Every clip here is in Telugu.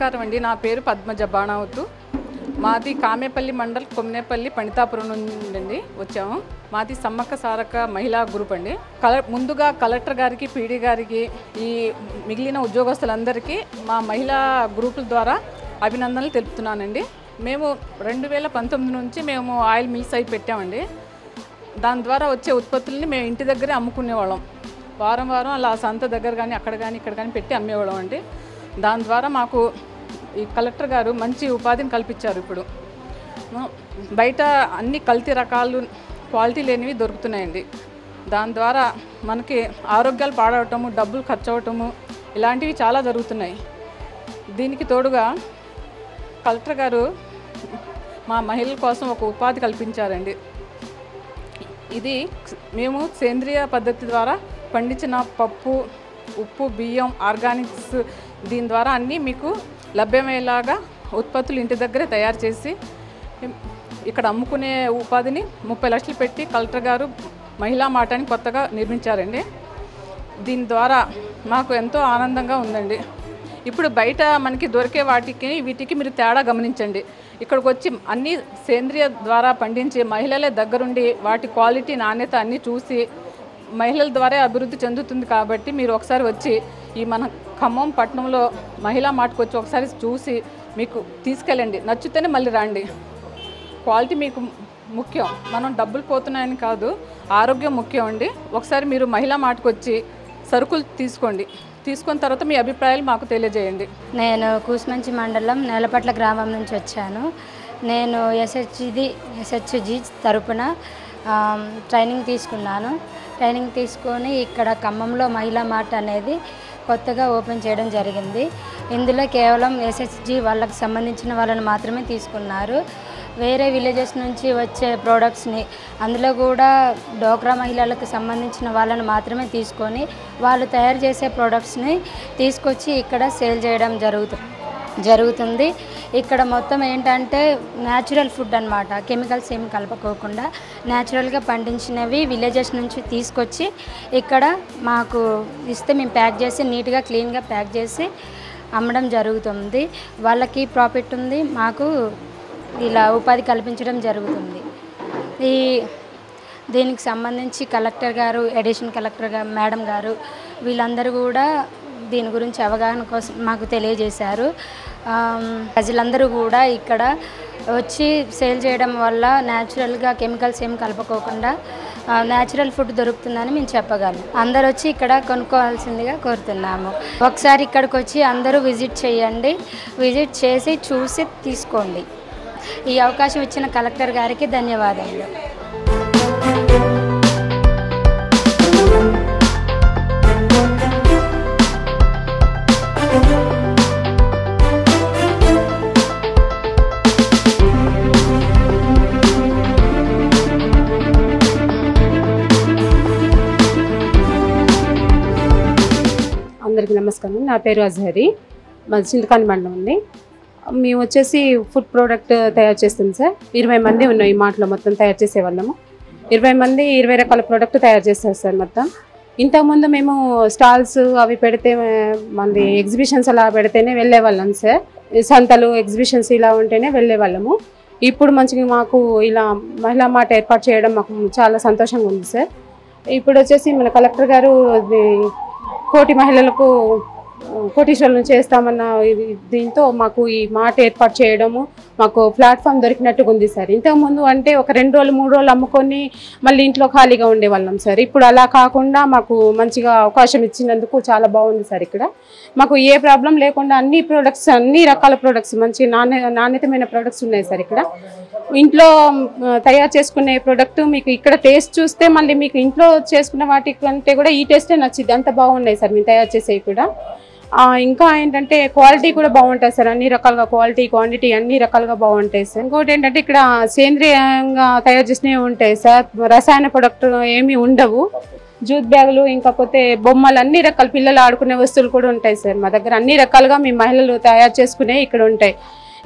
నమస్కారం అండి. నా పేరు పద్మజ బాణావతు. మాది కామేపల్లి మండల్ కొమ్నేపల్లి పణితాపురం నుండి వచ్చాము. మాది సమ్మక్క సారక్క మహిళా గ్రూప్ అండి. ముందుగా కలెక్టర్ గారికి, పీడీ గారికి, ఈ మిగిలిన ఉద్యోగస్తులందరికీ మా మహిళా గ్రూపుల ద్వారా అభినందనలు తెలుపుతున్నానండి. మేము 2019 నుంచి మేము ఆయిల్ మిల్స్ అయి పెట్టామండి. దాని ద్వారా వచ్చే ఉత్పత్తులని మేము ఇంటి దగ్గరే అమ్ముకునేవాళ్ళం. వారం వారం అలా సంత దగ్గర కానీ అక్కడ కానీ ఇక్కడ కానీ పెట్టి అమ్మేవాళ్ళం అండి. దాని ద్వారా మాకు ఈ కలెక్టర్ గారు మంచి ఉపాధిని కల్పించారు. ఇప్పుడు బయట అన్ని కల్తీ రకాలు, క్వాలిటీ లేనివి దొరుకుతున్నాయండి. దాని ద్వారా మనకి ఆరోగ్యాలు పాడవటము, డబ్బులు ఖర్చు అవటము ఇలాంటివి చాలా జరుగుతున్నాయి. దీనికి తోడుగా కలెక్టర్ గారు మా మహిళల కోసం ఒక ఉపాధి కల్పించారండి. ఇది మేము సేంద్రియ పద్ధతి ద్వారా పండించిన పప్పు, ఉప్పు, బియ్యం, ఆర్గానిక్స్ దీని ద్వారా అన్నీ మీకు లభ్యమయ్యేలాగా ఉత్పత్తులు ఇంటి దగ్గరే తయారు చేసి ఇక్కడ అమ్ముకునే ఉపాధిని 30 లక్షలు పెట్టి కలెక్టర్ గారు మహిళా మాటని కొత్తగా నిర్మించారండి. దీని ద్వారా మాకు ఎంతో ఆనందంగా ఉందండి. ఇప్పుడు బయట మనకి దొరికే వీటికి మీరు తేడా గమనించండి. ఇక్కడికి వచ్చి అన్నీ సేంద్రియ ద్వారా పండించి మహిళలే దగ్గరుండి వాటి క్వాలిటీ, నాణ్యత అన్నీ చూసి మహిళల ద్వారా అభివృద్ధి చెందుతుంది. కాబట్టి మీరు ఒకసారి వచ్చి ఈ మన ఖమ్మం పట్టణంలో మహిళా మార్ట్కి వచ్చి ఒకసారి చూసి మీకు తీసుకెళ్ళండి. నచ్చితేనే మళ్ళీ రండి. క్వాలిటీ మీకు ముఖ్యం, మనం డబ్బులు పోతున్నాయని కాదు, ఆరోగ్యం ముఖ్యం అండి. ఒకసారి మీరు మహిళా మార్ట్కి వచ్చి సరుకులు తీసుకోండి. తీసుకున్న తర్వాత మీ అభిప్రాయాలు మాకు తెలియజేయండి. నేను కూసుమంచి మండలం నేలపట్ల గ్రామం నుంచి వచ్చాను. నేను ఎస్హెచ్జి తరపున ట్రైనింగ్ తీసుకున్నాను. ట్రైనింగ్ తీసుకొని ఇక్కడ ఖమ్మంలో మహిళా మార్ట్ అనేది కొత్తగా ఓపెన్ చేయడం జరిగింది. ఇందులో కేవలం ఎస్హెచ్జి వాళ్ళకి సంబంధించిన వాళ్ళని మాత్రమే తీసుకున్నారు. వేరే విలేజెస్ నుంచి వచ్చే ప్రోడక్ట్స్ని, అందులో కూడా డోక్రా మహిళలకు సంబంధించిన వాళ్ళని మాత్రమే తీసుకొని వాళ్ళు తయారు చేసే ప్రోడక్ట్స్ని తీసుకొచ్చి ఇక్కడ సేల్ చేయడం జరుగుతుంది. ఇక్కడ మొత్తం ఏంటంటే న్యాచురల్ ఫుడ్ అన్నమాట. కెమికల్స్ ఏమి కలపకోకుండా న్యాచురల్గా పండించినవి విలేజెస్ నుంచి తీసుకొచ్చి ఇక్కడ మాకు ఇస్తే మేము ప్యాక్ చేసి నీట్గా క్లీన్గా ప్యాక్ చేసి అమ్మడం జరుగుతుంది. వాళ్ళకి ప్రాఫిట్ ఉంది, మాకు ఇలా ఉపాధి కల్పించడం జరుగుతుంది. దీనికి సంబంధించి కలెక్టర్ గారు, అడిషనల్ కలెక్టర్ గారు, మేడం గారు వీళ్ళందరూ కూడా దీని గురించి అవగాహన కోసం మాకు తెలియజేశారు. ప్రజలందరూ కూడా ఇక్కడ వచ్చి సేల్ చేయడం వల్ల న్యాచురల్గా కెమికల్స్ ఏం కలపకోకుండా న్యాచురల్ ఫుడ్ దొరుకుతుందని మేము చెప్పగలం. అందరూ వచ్చి ఇక్కడ కొనుక్కోవాల్సిందిగా కోరుతున్నాము. ఒకసారి ఇక్కడికి వచ్చి అందరూ విజిట్ చేయండి. విజిట్ చేసి చూసి తీసుకోండి. ఈ అవకాశం ఇచ్చిన కలెక్టర్ గారికి ధన్యవాదాలు. అందరికీ నమస్కారం. నా పేరు అజహరి, మాది చింతకాని మండలం ఉంది. మేము వచ్చేసి ఫుడ్ ప్రోడక్ట్ తయారు చేస్తాం సార్. 20 మంది ఉన్నాం ఈ మార్ట్లో మొత్తం తయారు చేసేవాళ్ళము. 20 మంది 20 రకాల ప్రోడక్ట్ తయారు చేస్తారు సార్ మొత్తం. ఇంతకుముందు మేము స్టాల్స్ అవి పెడితే, మంది ఎగ్జిబిషన్స్ అలా పెడితేనే వెళ్ళేవాళ్ళం సార్. సంతలు, ఎగ్జిబిషన్స్ ఇలా ఉంటేనే వెళ్ళేవాళ్ళము. ఇప్పుడు మంచిగా మాకు ఇలా మహిళా మార్ట్ ఏర్పాటు చేయడం మాకు చాలా సంతోషంగా ఉంది సార్. ఇప్పుడు వచ్చేసి మన కలెక్టర్ గారు కోటి మహిళలకు కోటీశ్వరులను చేస్తామన్న దీంతో మాకు ఈ మాట ఏర్పాటు చేయడము మాకు ప్లాట్ఫామ్ దొరికినట్టుగా ఉంది సార్. ఇంతకుముందు అంటే ఒక 2 రోజులు 3 రోజులు అమ్ముకొని మళ్ళీ ఇంట్లో ఖాళీగా ఉండేవాళ్ళం సార్. ఇప్పుడు అలా కాకుండా మాకు మంచిగా అవకాశం ఇచ్చినందుకు చాలా బాగుంది సార్. ఇక్కడ మాకు ఏ ప్రాబ్లం లేకుండా అన్ని ప్రోడక్ట్స్, అన్ని రకాల ప్రోడక్ట్స్, మంచి నాణ్యతమైన ప్రోడక్ట్స్ ఉన్నాయి సార్. ఇక్కడ ఇంట్లో తయారు చేసుకునే ప్రోడక్ట్ మీకు ఇక్కడ టేస్ట్ చూస్తే మళ్ళీ మీకు ఇంట్లో చేసుకున్న వాటి కంటే కూడా ఈ టేస్టే నచ్చింది. అంత బాగున్నాయి సార్ మేము తయారు చేసేవి కూడా. ఇంకా ఏంటంటే క్వాలిటీ కూడా బాగుంటుంది సార్. అన్ని రకాలుగా క్వాలిటీ, క్వాంటిటీ అన్ని రకాలుగా బాగుంటాయి సార్. ఇంకోటి ఏంటంటే ఇక్కడ సేంద్రియంగా తయారు చేసినవి ఉంటాయి సార్. రసాయన ప్రొడక్ట్ ఏమీ ఉండవు. జూట్ బ్యాగులు, ఇంకపోతే బొమ్మలు, అన్ని రకాల పిల్లలు ఆడుకునే వస్తువులు కూడా ఉంటాయి సార్. మా దగ్గర అన్ని రకాలుగా మీ మహిళలు తయారు చేసుకునే ఇక్కడ ఉంటాయి.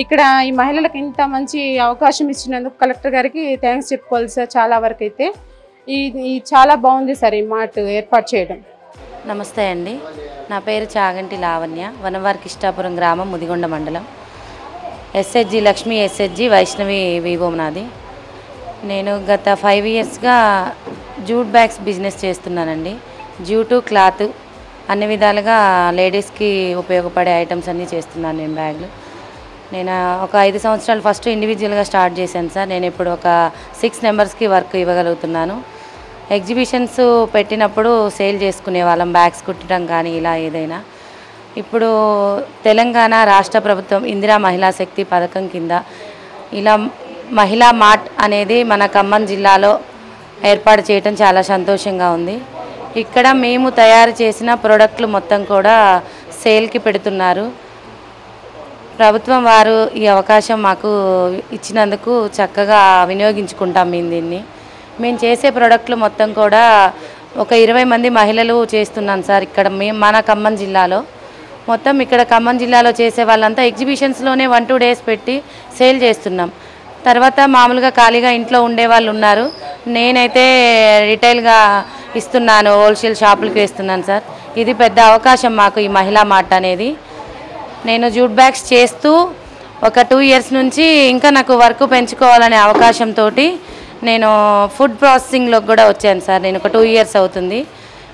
ఇక్కడ ఈ మహిళలకు ఇంత మంచి అవకాశం ఇచ్చినందుకు కలెక్టర్ గారికి థ్యాంక్స్ చెప్పుకోవాలి సార్. చాలా వరకు అయితే ఇది చాలా బాగుంది సార్ ఈ మార్ట్ ఏర్పాటు చేయడం. నమస్తే అండి, నా పేరు చాగంటి లావణ్య, వనవారి కిష్టాపురం గ్రామం, ముదిగొండ మండలం. SHG Lakshmi SHG Vaishnavi Vivo నాది. నేను గత 5 ఇయర్స్గా జూట్ బ్యాగ్స్ బిజినెస్ చేస్తున్నానండి. జూటు, క్లాత్ అన్ని విధాలుగా లేడీస్కి ఉపయోగపడే ఐటమ్స్ అన్నీ చేస్తున్నాను నేను బ్యాగ్లు. నేను ఒక 5 సంవత్సరాలు ఫస్ట్ ఇండివిజువల్గా స్టార్ట్ చేశాను సార్. నేను ఇప్పుడు ఒక 6 మెంబర్స్కి వర్క్ ఇవ్వగలుగుతున్నాను. ఎగ్జిబిషన్స్ పెట్టినప్పుడు సేల్ చేసుకునే వాళ్ళం, బ్యాగ్స్ కుట్టడం కానీ ఇలా ఏదైనా. ఇప్పుడు తెలంగాణ రాష్ట్ర ప్రభుత్వం ఇందిరా మహిళా శక్తి పథకం కింద ఇలా మహిళా మార్ట్ అనేది మన ఖమ్మం జిల్లాలో ఏర్పాటు చేయడం చాలా సంతోషంగా ఉంది. ఇక్కడ మేము తయారు చేసిన ప్రోడక్ట్లు మొత్తం కూడా సేల్కి పెడుతున్నారు. ప్రభుత్వం వారు ఈ అవకాశం మాకు ఇచ్చినందుకు చక్కగా వినియోగించుకుంటాం. మేము చేసే ప్రోడక్ట్లు మొత్తం కూడా ఒక 20 మంది మహిళలు చేస్తున్నాం సార్. ఇక్కడ మన ఖమ్మం జిల్లాలో మొత్తం ఇక్కడ ఖమ్మం జిల్లాలో చేసే వాళ్ళంతా ఎగ్జిబిషన్స్లోనే 1-2 డేస్ పెట్టి సేల్ చేస్తున్నాం. తర్వాత మామూలుగా ఖాళీగా ఇంట్లో ఉండే వాళ్ళు ఉన్నారు. నేనైతే రిటైల్గా ఇస్తున్నాను, హోల్సేల్ షాపులకి వేస్తున్నాను సార్. ఇది పెద్ద అవకాశం మాకు ఈ మహిళా మార్ట్ అనేది. నేను జూట్ బ్యాగ్స్ చేస్తూ ఒక 2 ఇయర్స్ నుంచి ఇంకా నాకు వర్క్ పెంచుకోవాలనే అవకాశంతో నేను ఫుడ్ ప్రాసెసింగ్లో కూడా వచ్చాను సార్. నేను ఒక 2 ఇయర్స్ అవుతుంది.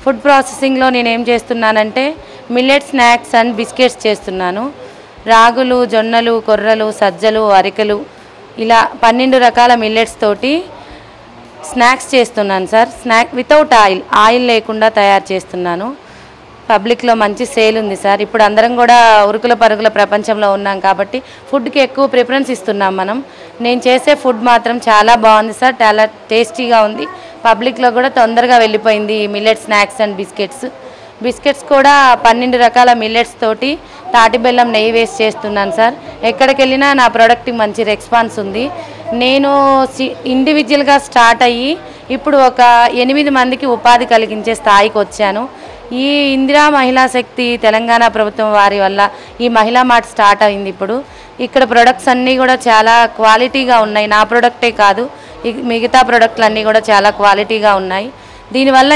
ఫుడ్ ప్రాసెసింగ్లో నేను ఏం చేస్తున్నానంటే మిల్లెట్ స్నాక్స్ అండ్ బిస్కెట్స్ చేస్తున్నాను. రాగులు, జొన్నలు, కొర్రలు, సజ్జలు, అరికలు ఇలా 12 రకాల మిల్లెట్స్ తోటి స్నాక్స్ చేస్తున్నాను సార్. స్నాక్ వితౌట్ ఆయిల్ లేకుండా తయారు చేస్తున్నాను. పబ్లిక్లో మంచి సేల్ ఉంది సార్. ఇప్పుడు అందరం కూడా ఉరుకుల పరుగుల ప్రపంచంలో ఉన్నాం కాబట్టి ఫుడ్కి ఎక్కువ ప్రిఫరెన్స్ ఇస్తున్నాం మనం. నేను చేసే ఫుడ్ మాత్రం చాలా బాగుంది సార్, చాలా టేస్టీగా ఉంది. పబ్లిక్లో కూడా తొందరగా వెళ్ళిపోయింది ఈ మిల్లెట్ స్నాక్స్ అండ్ బిస్కెట్స్ కూడా 12 రకాల మిల్లెట్స్ తోటి తాటి బెల్లం నెయ్యి వేసి చేస్తున్నాను సార్. ఎక్కడికి వెళ్ళినా నా ప్రోడక్ట్కి మంచి రెస్పాన్స్ ఉంది. నేను ఇండివిజువల్గా స్టార్ట్ అయ్యి ఇప్పుడు ఒక 8 మందికి ఉపాధి కలిగించే స్థాయికి వచ్చాను. ఈ ఇందిరా మహిళా శక్తి తెలంగాణ ప్రభుత్వం వారి వల్ల ఈ మహిళా మార్ట్ స్టార్ట్ అయింది. ఇప్పుడు ఇక్కడ ప్రొడక్ట్స్ అన్నీ కూడా చాలా క్వాలిటీగా ఉన్నాయి. నా ప్రోడక్టే కాదు, మిగతా ప్రోడక్ట్లు అన్నీ కూడా చాలా క్వాలిటీగా ఉన్నాయి. దీనివల్ల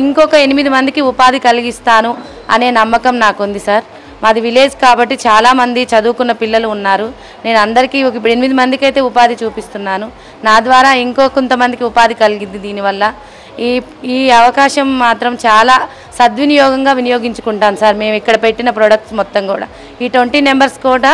ఇంకొక 8 మందికి ఉపాధి కలిగిస్తాను అనే నమ్మకం నాకుంది సార్. మాది విలేజ్ కాబట్టి చాలామంది చదువుకున్న పిల్లలు ఉన్నారు. నేను అందరికీ ఇప్పుడు 8 మందికి అయితే ఉపాధి చూపిస్తున్నాను. నా ద్వారా కొంతమందికి ఉపాధి కలిగింది. దీనివల్ల ఈ అవకాశం మాత్రం చాలా సద్వినియోగంగా వినియోగించుకుంటాను సార్. మేము ఇక్కడ పెట్టిన ప్రొడక్ట్స్ మొత్తం కూడా ఈ 20 మెంబర్స్ కూడా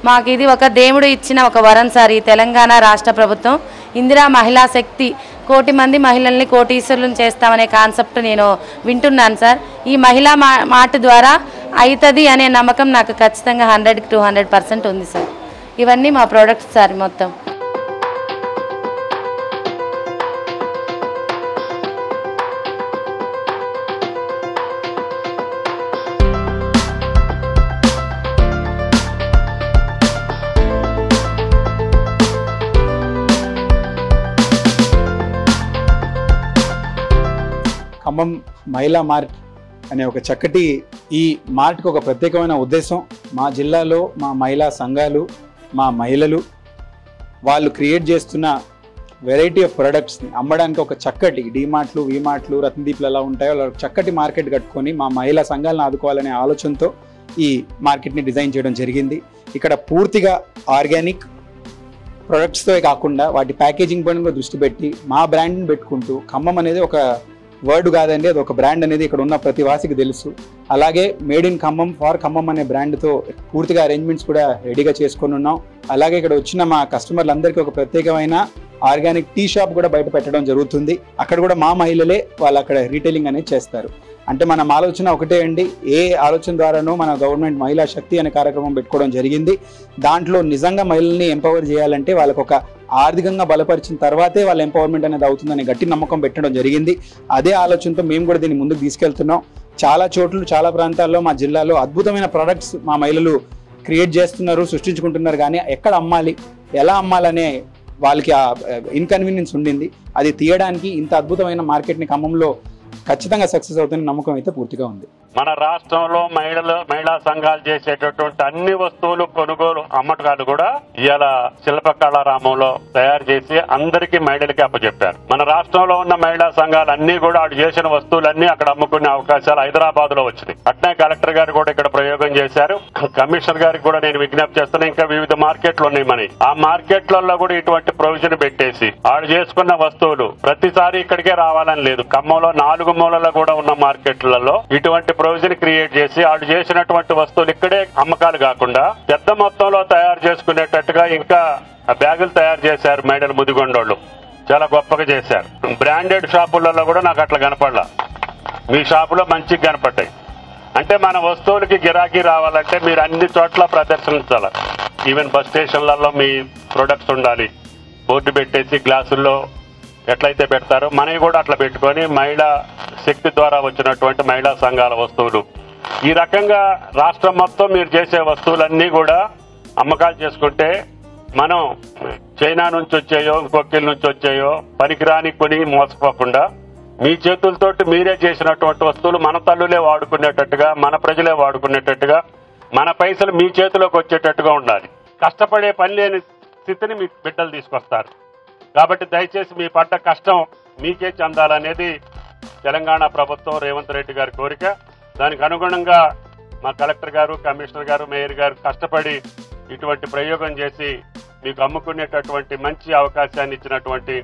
మాకు ఇది ఒక దేవుడు ఇచ్చిన ఒక వరం సార్. ఈ తెలంగాణ రాష్ట్ర ప్రభుత్వం ఇందిరా మహిళా శక్తి 1 కోటి మంది మహిళల్ని కోటీశ్వరులను చేస్తామనే కాన్సెప్ట్ నేను వింటున్నాను సార్. ఈ మహిళా మార్ట్ ద్వారా అవుతుంది అనే నమ్మకం నాకు ఖచ్చితంగా 100కి 200% ఉంది సార్. ఇవన్నీ మా ప్రోడక్ట్స్ సార్ మొత్తం. ఖమ్మం మహిళా మార్ట్ అనే ఒక చక్కటి ఈ మార్ట్కి ఒక ప్రత్యేకమైన ఉద్దేశం. మా జిల్లాలో మా మహిళా సంఘాలు, మా మహిళలు వాళ్ళు క్రియేట్ చేస్తున్న వెరైటీ ఆఫ్ ప్రొడక్ట్స్ని అమ్మడానికి ఒక చక్కటి డీమార్ట్లు, వీమార్ట్లు, రత్నదీప్లు ఎలా ఉంటాయో అలా చక్కటి మార్కెట్ కట్టుకొని మా మహిళా సంఘాలను ఆదుకోవాలనే ఆలోచనతో ఈ మార్కెట్ని డిజైన్ చేయడం జరిగింది. ఇక్కడ పూర్తిగా ఆర్గానిక్ ప్రొడక్ట్స్తో కాకుండా వాటి ప్యాకేజింగ్ పైన కూడా దృష్టి పెట్టి మా బ్రాండ్ని పెట్టుకుంటూ, ఖమ్మం అనేది ఒక వర్డ్ కాదండి, అది ఒక బ్రాండ్ అనేది ఇక్కడ ఉన్న ప్రతి వాసికి తెలుసు. అలాగే made in Khammam for Khammam అనే బ్రాండ్తో పూర్తిగా అరేంజ్మెంట్స్ కూడా రెడీగా చేసుకొని ఉన్నాం. అలాగే ఇక్కడ వచ్చిన మా కస్టమర్లందరికీ ఒక ప్రత్యేకమైన ఆర్గానిక్ టీ షాప్ కూడా బయట పెట్టడం జరుగుతుంది. అక్కడ కూడా మా మహిళలే వాళ్ళు అక్కడ రీటైలింగ్ అనేది చేస్తారు. అంటే మన ఆలోచన ఒకటే అండి, ఏ ఆలోచన ద్వారానో మన గవర్నమెంట్ మహిళా శక్తి అనే కార్యక్రమం పెట్టుకోవడం జరిగింది. దాంట్లో నిజంగా మహిళల్ని ఎంపవర్ చేయాలంటే వాళ్ళకు ఒక ఆర్థికంగా బలపరిచిన తర్వాతే వాళ్ళ ఎంపవర్మెంట్ అనేది అవుతుందనే గట్టి నమ్మకం పెట్టడం జరిగింది. అదే ఆలోచనతో మేము కూడా దీన్ని ముందుకు తీసుకెళ్తున్నాం. చాలా చోట్ల, చాలా ప్రాంతాల్లో మా జిల్లాలో అద్భుతమైన ప్రొడక్ట్స్ మా మహిళలు క్రియేట్ చేస్తున్నారు, సృష్టించుకుంటున్నారు. కానీ ఎక్కడ అమ్మాలి, ఎలా అమ్మాలనే వాళ్ళకి ఆ ఇన్కన్వీనియన్స్ ఉండింది. అది తీయడానికి ఇంత అద్భుతమైన మార్కెట్ని ఖమ్మంలో ఖచ్చితంగా సక్సెస్ అవుతున్న నమ్మకం అయితే పూర్తిగా ఉంది. మన రాష్ట్రంలో మహిళా సంఘాలు చేసేటటువంటి అన్ని వస్తువులు కొనుగోలు అమ్మకాలు కూడా ఇవాళ శిల్పకళారామంలో తయారు చేసి అందరికీ మహిళలకి అప్పచెప్పారు. మన రాష్ట్రంలో ఉన్న మహిళా సంఘాలు అన్ని కూడా ఆడు చేసిన వస్తువులన్నీ అక్కడ అమ్ముకునే అవకాశాలు హైదరాబాద్ లో వచ్చినాయి. అట్నే కలెక్టర్ గారు కూడా ఇక్కడ ప్రయోగం చేశారు. కమిషనర్ గారికి కూడా నేను విజ్ఞప్తి చేస్తున్నా, ఇంకా వివిధ మార్కెట్లు ఉన్నాయి మనకి, ఆ మార్కెట్లలో కూడా ఇటువంటి ప్రొవిజన్ పెట్టేసి ఆడు చేసుకున్న వస్తువులు ప్రతిసారి ఇక్కడికే రావాలని లేదు. ఖమ్మంలో 4 మూలలో కూడా ఉన్న మార్కెట్లలో ఇటువంటి ప్రొవిజన్ క్రియేట్ చేసి ఆడు చేసినటువంటి వస్తువులు ఇక్కడే అమ్మకాలు కాకుండా పెద్ద మొత్తంలో తయారు చేసుకునేటట్టుగా ఇంకా బ్యాగులు తయారు చేశారు మహిళలు ముదిగొండోళ్ళు, చాలా గొప్పగా చేశారు. బ్రాండెడ్ షాపులలో కూడా నాకు అట్లా కనపడలా, మీ షాపులో మంచిగా కనపడ్డాయి. అంటే మన వస్తువులకి గిరాకీ రావాలంటే మీరు అన్ని చోట్ల ప్రదర్శించాలి. ఈవెన్ బస్ స్టేషన్లలో మీ ప్రొడక్ట్స్ ఉండాలి, బోర్డు పెట్టేసి గ్లాసుల్లో ఎట్లయితే పెడతారో మనవి కూడా అట్లా పెట్టుకొని మహిళా శక్తి ద్వారా వచ్చినటువంటి మహిళా సంఘాల వస్తువులు ఈ రకంగా రాష్ట్రం మొత్తం మీరు చేసే వస్తువులన్నీ కూడా అమ్మకాలు చేసుకుంటే మనం చైనా నుంచి వచ్చాయో ఇంకొకరి నుంచి వచ్చాయో పనికిరాని కొని మోసపోకుండా మీ చేతులతోటి మీరే చేసినటువంటి వస్తువులు మన తల్లులే వాడుకునేటట్టుగా, మన ప్రజలే వాడుకునేటట్టుగా, మన పైసలు మీ చేతిలోకి వచ్చేటట్టుగా ఉండాలి. కష్టపడే పని లేని స్థితిని మీ బిడ్డలు తీసుకొస్తారు. కాబట్టి దయచేసి మీ పడ్డ కష్టం మీకే చెందాలనేది తెలంగాణ ప్రభుత్వం రేవంత్ రెడ్డి గారి కోరిక. దానికి అనుగుణంగా మా కలెక్టర్ గారు, కమిషనర్ గారు, మేయర్ గారు కష్టపడి ఇటువంటి ప్రయోగం చేసి మీకు అమ్ముకునేటటువంటి మంచి అవకాశాన్ని ఇచ్చినటువంటి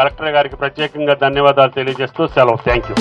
కలెక్టర్ గారికి ప్రత్యేకంగా ధన్యవాదాలు తెలియజేస్తూ సెలవు. Thank you.